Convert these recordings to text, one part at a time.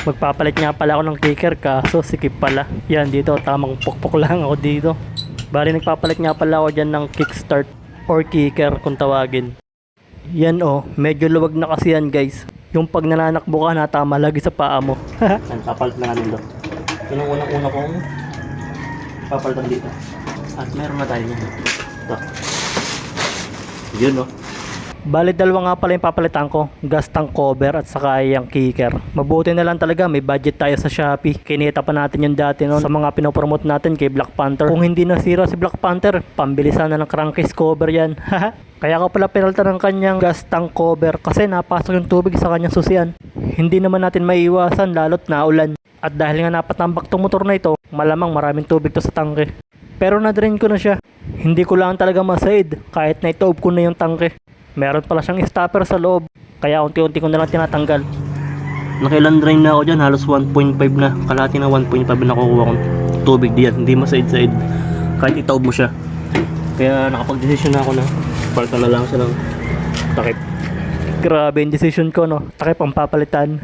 Magpapalit nga pala ako ng kicker kaso sikip pala. Yan dito, tamang pukpok lang ako dito. Bali nagpapalit nga pala ako dyan ng kickstart or kicker kung tawagin. Yan medyo luwag na kasi yan guys. Yung pag nananakbo ka natama lagi sa paa mo. Yan, papalit na namin doon. Yun ang unang-una kong papalitan dito. At meron na tayo niyan. Ito. Yun Bali dalawa nga pala yung papalitan ko, gas tank cover at saka yung kicker. Mabuti na lang talaga may budget tayo sa Shopee. Kinita pa natin yung dati sa mga pinopromote natin kay Black Panther. Kung hindi nasira si Black Panther, pambilisan na ng crankcase cover yan. Kaya ako pala pinalitan ng kanyang gas tank cover kasi napasok yung tubig sa kanyang susian. Hindi naman natin maiiwasan lalo't naulan. At dahil nga napatambak tong motor na ito, malamang maraming tubig to sa tangke. Pero na-drain ko na siya. Hindi ko lang talaga masaid kahit na itaob ko na yung tangke. Meron pala siyang stopper sa loob, kaya unti-unti ko na lang tinatanggal. Nakailan drain na ako dyan, halos 1.5 na. Kalahati na 1.5 na nakukuha kong tubig diyan. Hindi masaid-said kahit itaob mo siya. Kaya nakapag-decision na ako na palitan na lang siya ng takip. Grabe yung decision ko takip ang papalitan.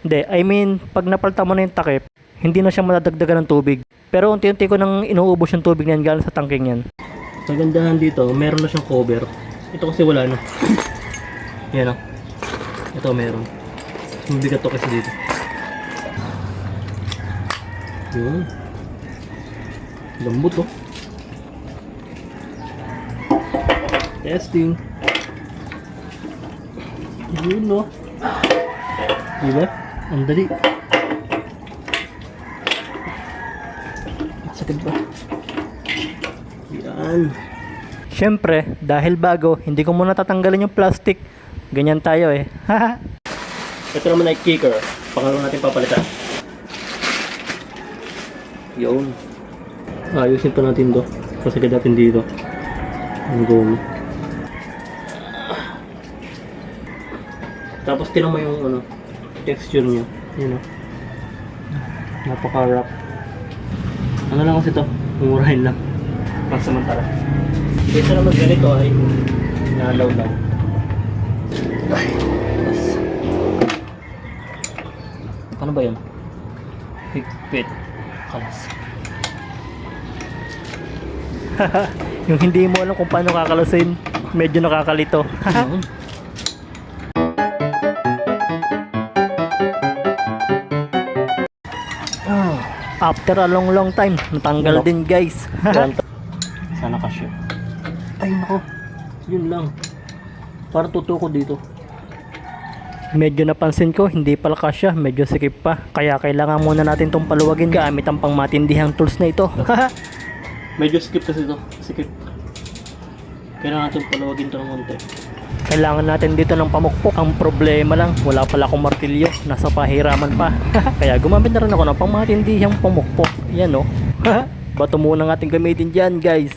Hindi, I mean pag napalitan mo na yung takip, hindi na siya madadagdagan ng tubig. Pero unti-unti ko nang inuubos yung tubig niyan galing sa tangking yan. Kagandahan dito, meron na siyang cover. Ito kasi wala na. Yan Ito meron. Mabigat to kasi dito. Yun. Lambot Testing. Yun Diba? Ang dali. Sakit ba? Yan. Siyempre, dahil bago, hindi ko muna tatanggalin yung plastic. Ganyan tayo Ito naman ay kicker. Pangalawa natin papalitan. Yun. Ayusin pa natin to. Pasagad natin dito. Ang gum. Tapos tinan mo yung texture niya. Yun napaka-wrap. Ano lang kasi ito? Murahin lang. Pansamantala. Ito naman ganito ay nalaw-law. Ano ba yun? Higpit. Kalas. Yung hindi mo alam kung paano kakalasin, medyo nakakalito. After a long time, natanggal din guys. Sana kasya. Ay nako, yun lang. Para tutuko dito. Medyo napansin ko, hindi pala kasya, medyo sikip pa. Kaya kailangan muna natin tong paluwagin gamit ang pangmatindihang tools na ito. Medyo sikip kasi ito, sikip. Kailangan natin paluwagin ito ng konti. Kailangan natin dito ng pamukpok. Ang problema lang, wala pala akong martilyo. Nasa pahiraman pa. Kaya gumamit na rin ako ng pangmatindihang pamukpok. Yan Bato muna ng ating gamitin dyan guys.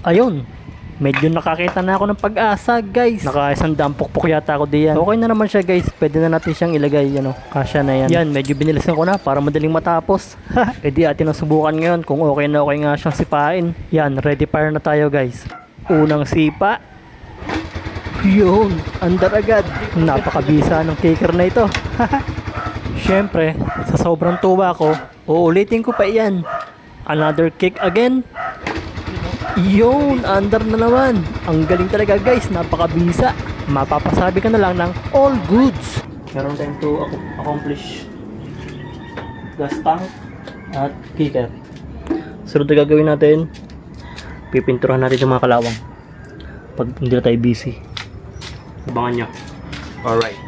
Ayun, medyo nakakita na ako ng pag-asa guys. Nakaisang dampok-pok yata ako diyan. Okay na naman siya guys, pwede na natin siyang ilagay. Kasya na yan. Yan, medyo binilisan ko na para madaling matapos. E di atin ang subukan ngayon kung okay na okay nga siyang sipain. Yan, ready fire na tayo guys. Unang sipa. Yun, andar agad. Napakabisa ng kicker na ito. Syempre, sa sobrang tuwa ko, uulitin ko pa yan. Another kick again. Yun, andar na naman. Ang galing talaga guys, napakabisa. Mapapasabi ka na lang ng all goods. Meron tayong to accomplish. Gas tank at kicker. Sunod na gagawin natin, pipinturahan natin yung mga kalawang pag hindi na tayo busy. Abangan nyo. Alright.